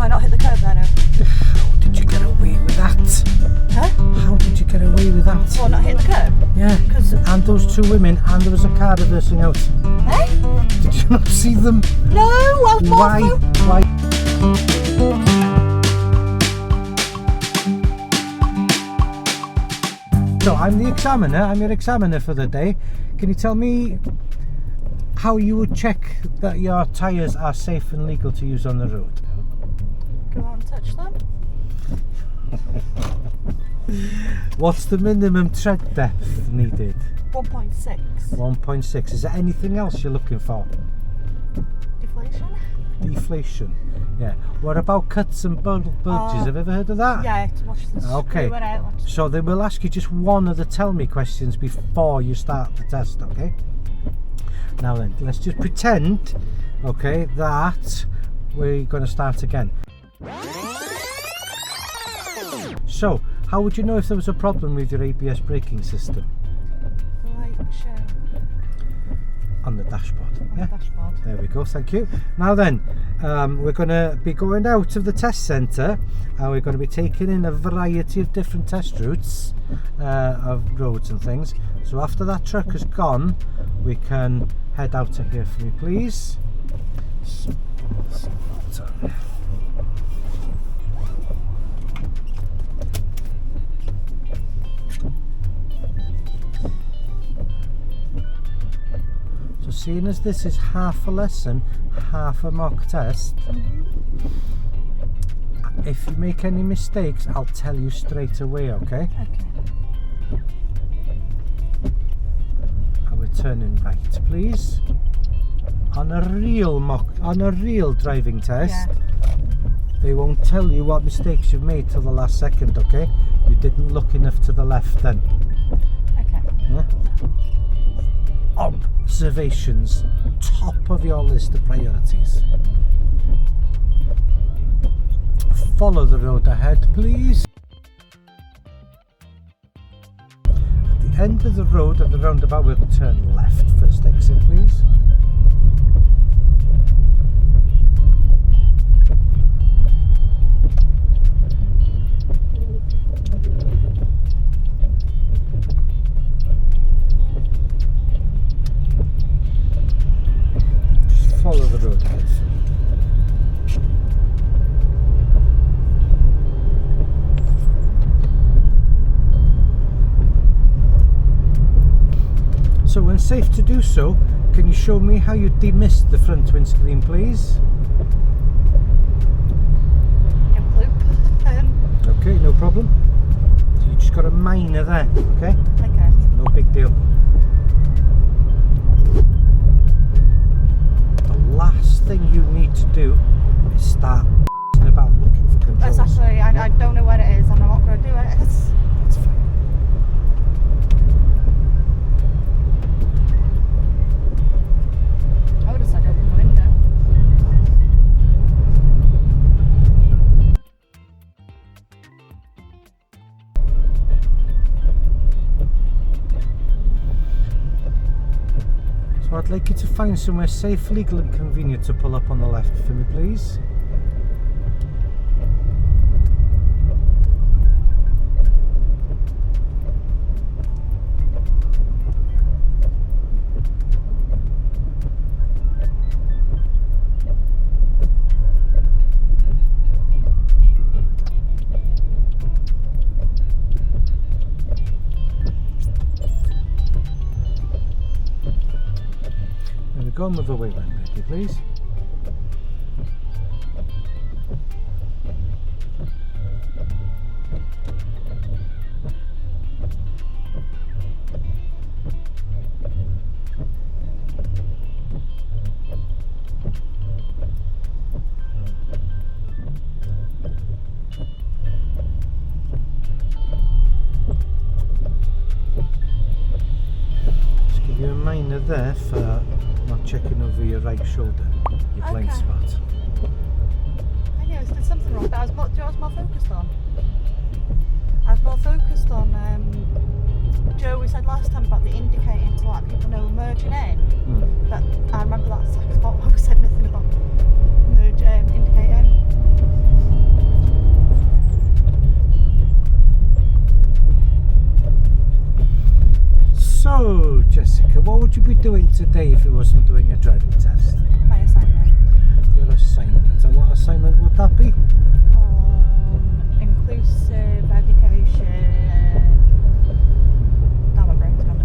I not hit the curb there now? How did you get away with that? Huh? How did you get away with that? Well, not hit the curb? Yeah, and those two women, and there was a car reversing out. Eh? Did you not see them? No, I was Why? So I'm the examiner, I'm your examiner for the day. Can you tell me how you would check that your tyres are safe and legal to use on the road? Go on and touch them. What's the minimum tread depth needed? 1.6. 1.6. Is there anything else you're looking for? Deflation? Deflation. Yeah. What about cuts and bulges? Have you ever heard of that? Yeah, to watch the Okay. screw it out. So they will ask you just one of the tell me questions before you start the test, okay? Now then, let's just pretend, okay, that we're going to start again. So, how would you know if there was a problem with your ABS braking system? The light show. On the dashboard. On the dashboard. There we go, thank you. Now then, we're going to be going out of the test centre and we're going to be taking in a variety of different test routes of roads and things. So after that truck is gone, we can head out to here for me, please. So seeing as this is half a lesson, half a mock test, if you make any mistakes, I'll tell you straight away, okay? Okay. And we're turning right, please. On a real driving test, they won't tell you what mistakes you've made till the last second, okay? You didn't look enough to the left then. Okay. Yeah? Observations, top of your list of priorities. Follow the road ahead, please. At the end of the road at the roundabout, we'll turn left. First exit, please. Follow the road ahead. So when safe to do so, can you show me how you demist the front windscreen, please? Okay, no problem. So you just got a minor there, okay? Okay. No big deal. Last thing you need to do is start about looking for controls. Exactly, I don't know where it is and I'm not going to do it. That's fine. I would have said open the window. So I'd like you to find somewhere safe, legal and convenient to pull up on the left for me, please. Go and move away when ready, please. Just give you a minor there for not checking over your right shoulder, your blind spot. I knew there's something wrong, but I was more focused on. Joe, we said last time about the indicating to let people know merging in, but I remember that second spot where we said nothing about indicating. would you be doing today if you wasn't doing a driving test? My assignment. Your assignment. And what assignment would that be? Inclusive education. Now my brain's gone.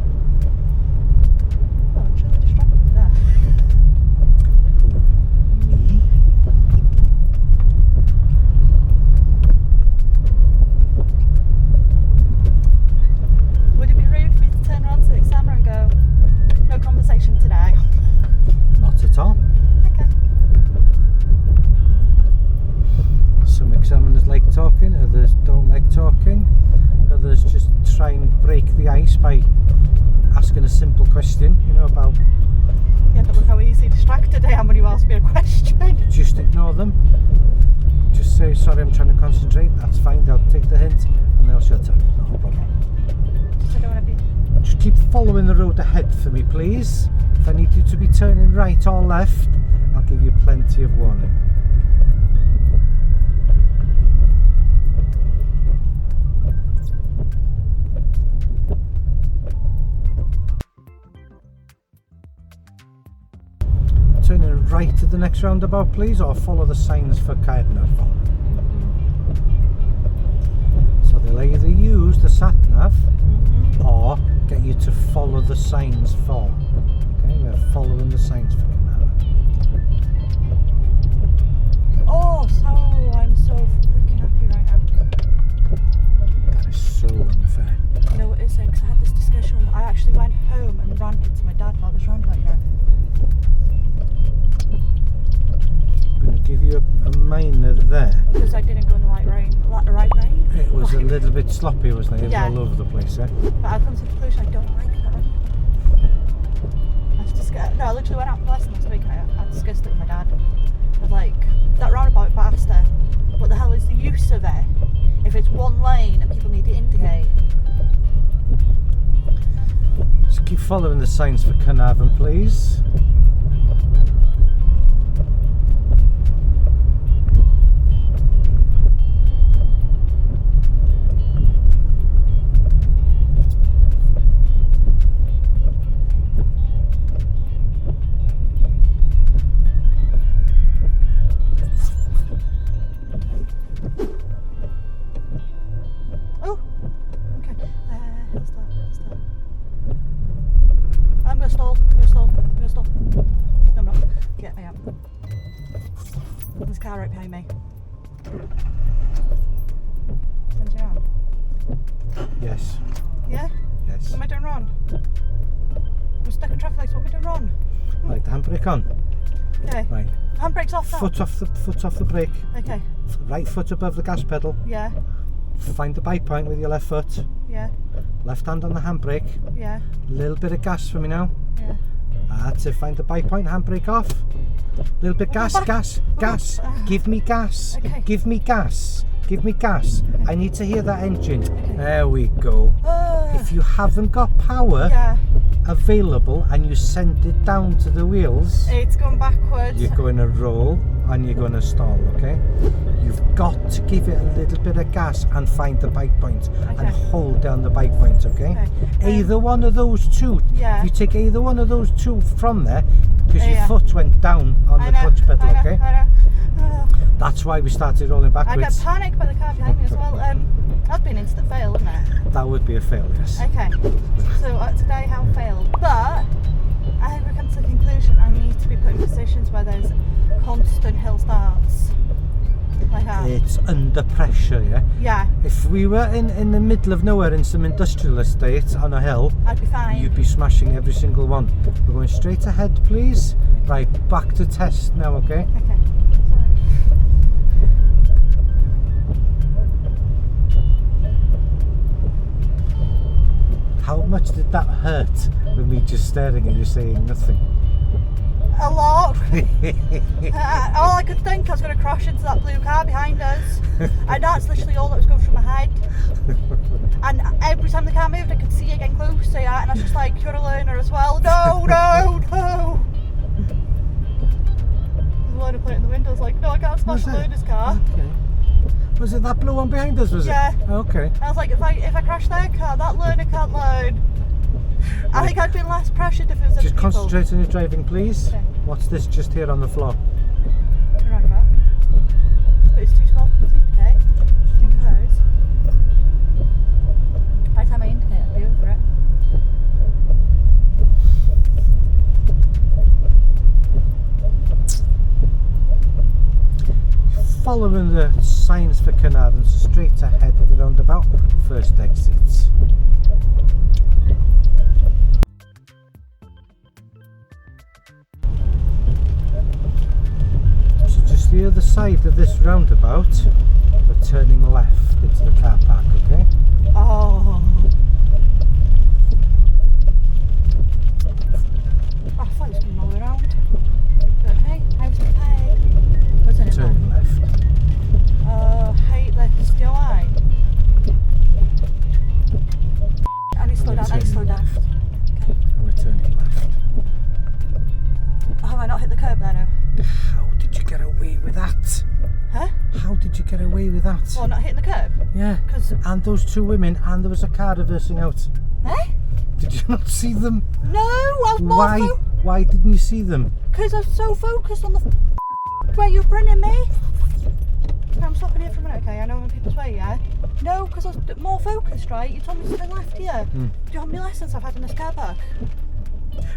Oh, I'm truly distracted there. Me? Would it be rude for me to turn around to the examiner and go, no conversation today? Not at all. Okay. Some examiners like talking, others don't like talking, others just try and break the ice by asking a simple question, you know, about... Yeah, but look how easily distracted I am when you ask me a question. Just ignore them. Just say, sorry, I'm trying to concentrate. That's fine, they'll take the hint and they'll shut up. No problem. Just I don't want to be... Just keep following the road ahead for me, please. If I need you to be turning right or left, I'll give you plenty of warning. Turning right at the next roundabout, please, or follow the signs for Caednaf. So they'll either use the sat-nav or get you to follow the signs for. Okay, we're following the signs for Caednaf. Oh, so I'm so freaking happy right now. That is so unfair. You know what it is, because I had this discussion. I actually went home and ranted to my dad about this roundabout, you know. I'm going to give you a minor there. Because I didn't go in the right rain. The right rain? It was a little bit sloppy, wasn't it? It was all over the place, eh? But I've come to the conclusion I don't like that roundabout. I was disgusted. No, I literally went out for the lesson last week and I discussed it with my dad. I was like, that roundabout, but I asked her, what the hell is the use of it? If it's one lane and people need to indicate. Just keep following the signs for Carnarvon, please. Right behind me. Turn you on. Yes. Yeah? Yes. What am I doing wrong? I'm stuck in traffic lights. What am I doing wrong? Right, the handbrake on. Okay. Right. Handbrake's off now. Foot off the brake. Okay. Right foot above the gas pedal. Yeah. Find the bike point with your left foot. Yeah. Left hand on the handbrake. Yeah. Little bit of gas for me now. Yeah. That's it. Find the bike point. Handbrake off. Little bit gas. Give me gas. Okay. Give me gas. Give me gas. Okay. I need to hear that engine. Okay. There we go. If you haven't got power available and you send it down to the wheels, it's going backwards. you're going to roll and you're going to stall, okay? You've got to give it a little bit of gas and find the bike point and hold down the bike point, okay? Either one of those two. If you take either one of those two from there, because your foot went down on the clutch pedal, okay? That's why we started rolling backwards. I got panicked by the car behind me as well. That'd be an instant fail, wouldn't it? That would be a fail, yes. Okay, so today how failed. But I think we've come to the conclusion I need to be put in positions where there's constant hill starts. Like that. It's under pressure, yeah? Yeah. If we were in the middle of nowhere in some industrial estate on a hill, I'd be fine. You'd be smashing every single one. We're going straight ahead, please. Right, back to test now, okay? Okay. How much did that hurt with me just staring at you saying nothing? A lot. All I could think I was going to crash into that blue car behind us. And that's literally all that was going through my head. And every time the car moved I could see it getting closer, and I was just like, you're a learner as well. No. The learner put it in the window. I was like, no, I can't smash the learner's car. Okay. Was it that blue one behind us, was it? Yeah. Okay. I was like, if I crash their car, that learner can't learn. I think I'd be less pressured if it was other Just people. concentrate on your driving, please. Okay. What's this just here on the floor? A roundabout. But it's too small for me to indicate. Because by the time I indicate, I'll be over it. Following the signs for Carnarvon, straight ahead of the roundabout, first exits. So just the other side of this roundabout, we're turning left into the car park, okay? Oh. I thought it was going all the way around. Okay, I was prepared. What's in it? Turning left. Hate this, do I? I need to slow down, I need to slow down. And we're turning left. Have I not hit the curb there now? How did you get away with that? Huh? How did you get away with that? Well, not hitting the curb? Yeah. Because, And those two women, and there was a car reversing out. eh? Did you not see them? No, I was more Why? Why didn't you see them? because I was so focused on the where you're bringing me. I'm stopping here for a minute, okay? I know I'm in people's way, yeah? No, because I was more focused, right? You told me to the left here. Do you know how many lessons I've had in this car park?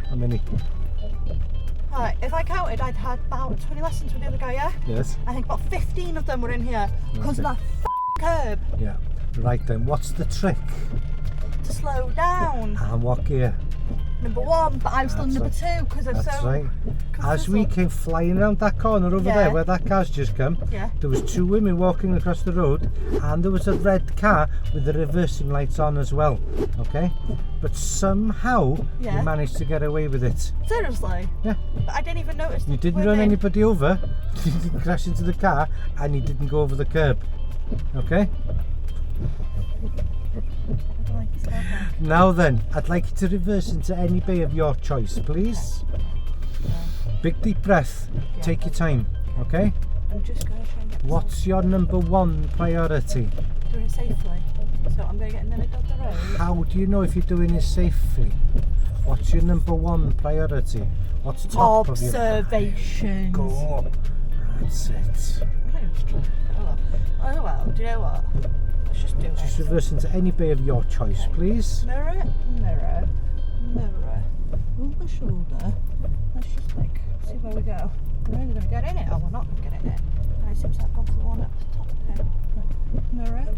How many? Right, if I counted, I'd had about 20 lessons with the other guy, yeah? Yes. I think about 15 of them were in here because of that curb. Yeah. Right then, what's the trick? To slow down. And what gear? Number one, but I'm still That's number right. two because I'm That's so. right. As we consistent. came flying around that corner over Yeah. there where that car's just come, Yeah. there was two women walking across the road, and there was a red car with the reversing lights on as well. Okay, but somehow Yeah. you managed to get away with it. Seriously? Yeah. But I didn't even notice. You the didn't women. run anybody over, you didn't crash into the car, and you didn't go over the curb. Okay? I don't like this car park. Now then, I'd like you to reverse into any bay of your choice, please. Big deep breath. Yeah. Take your time. Okay? I'm just going to try and get this What's your number one priority? doing it safely. So I'm going to get in the middle of the road. How do you know if you're doing it safely? What's your number one priority? What's top of your... Observations. Go. That's it. I think I'm just trying to get it off. Oh well, do you know what? Let's just do Just it. reverse into any bay of your choice, please. Mirror, mirror, mirror. Over my shoulder. Let's just like see where we go. We're only going to get in it. Oh, we're not going to get in it. And it seems to have gone for the one at the top. Okay. Mirror, mirror.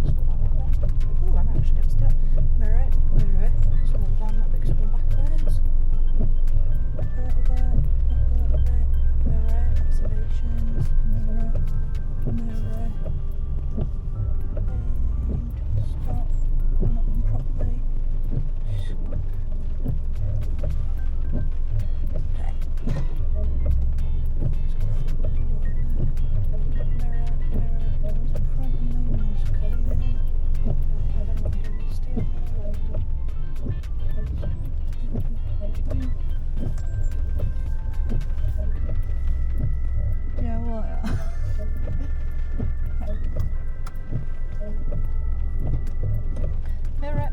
Slow down a little bit. Oh, I'm actually able to do it. Mirror, mirror. Slow down a little bit because we're going backwards. Up a little bit. Up a little bit. Mirror, observations. Mirror, mirror. And stop. Not them properly. Mirror,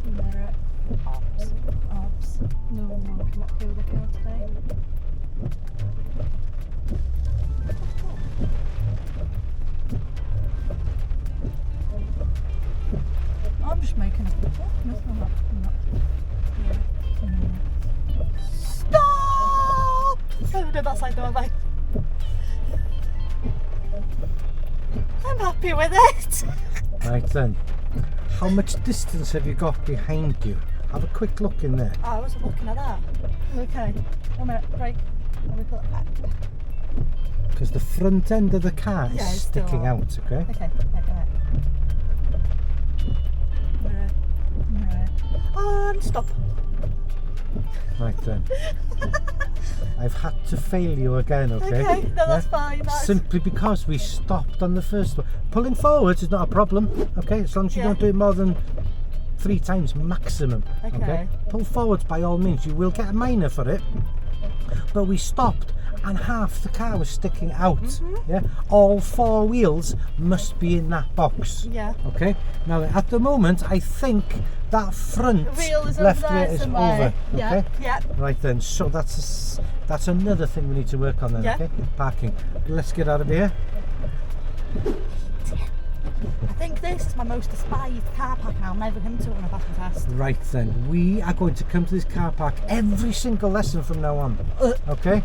mirror, ops, ops. No one come up here with a car today. I'm just making a picture. No, I'm not. I'm not. Yeah. Stop! I did that side door, like. I'm happy with it. Right then. How much distance have you got behind you? Have a quick look in there. Oh, I wasn't looking at that. Okay. 1 minute, break. Let me put that back. Because the front end of the car is Yeah, it's still sticking on. out, okay? Okay, right. Mirror, mirror. And stop. Right then. I've had to fail you again, okay? Okay, no, that's Yeah? fine. That's... Simply because we stopped on the first one. Pulling forwards is not a problem, okay? As long as you Yeah. don't do it more than 3 times maximum, Okay. Pull forwards by all means. You will get a minor for it. But we stopped and half the car was sticking out. Yeah, all 4 wheels must be in that box. Yeah. Okay. Now at the moment, I think that front Wheel is left over rear there is somewhere. over. Yeah. Okay. Yeah. Right then. So that's another thing we need to work on then. Yeah. Okay. Parking. Let's get out of here. I think this is my most despised car park and I'll never come to it on a passing test. Right then, we are going to come to this car park every single lesson from now on. Okay?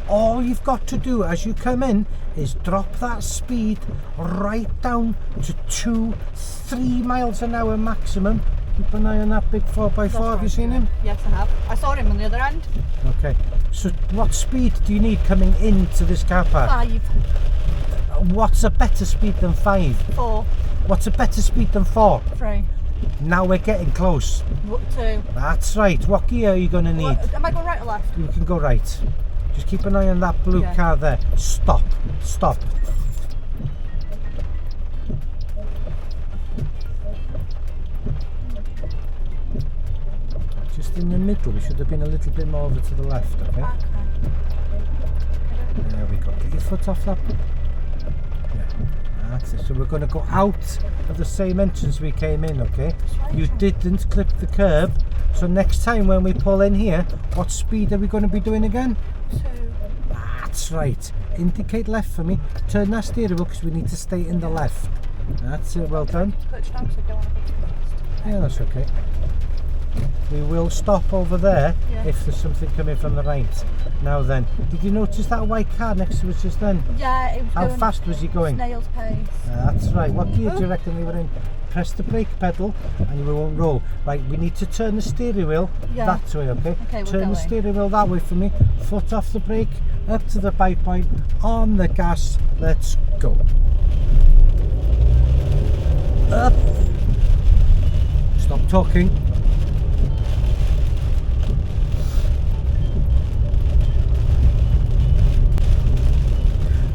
All you've got to do as you come in is drop that speed right down to 2-3 miles an hour maximum. Keep an eye on that big 4x4. Have you seen him? Yes, I have. I saw him on the other end. Okay. So what speed do you need coming into this car park? 5. What's a better speed than 5? 4. What's a better speed than 4? 3. Now we're getting close. 2. That's right. What gear are you going to need? Am I going right or left? You can go right. Just keep an eye on that blue Yeah. car there. Stop. Stop. Just in the middle. We should have been a little bit more over to the left, okay? Okay. There we go. Get your foot off that. Yeah. That's it. So we're going to go out of the same entrance we came in, okay? You didn't clip the curb. So next time when we pull in here, what speed are we going to be doing again? 2. That's right. Indicate left for me. Turn that steering wheel because we need to stay in the left. That's it. Well done. Touch down so I don't want to go too fast. Yeah, that's okay. We will stop over there Yeah. if there's something coming from the right. Now then, did you notice that white car next to us just then? Yeah, it was How going fast was he going? snail's pace. That's right. What gear do you reckon they were in? Press the brake pedal and you won't roll. Right, we need to turn the steering wheel that way, okay? Okay, we're turn going. the steering wheel that way for me. Foot off the brake, up to the bike point, on the gas. Let's go. Up. Stop talking.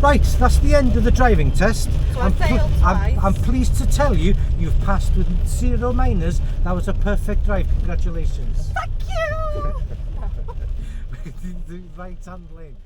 Right, that's the end of the driving test. So I failed twice. I'm pleased to tell you, you've passed with 0 minors. That was a perfect drive. Congratulations. Thank you! The right hand lane.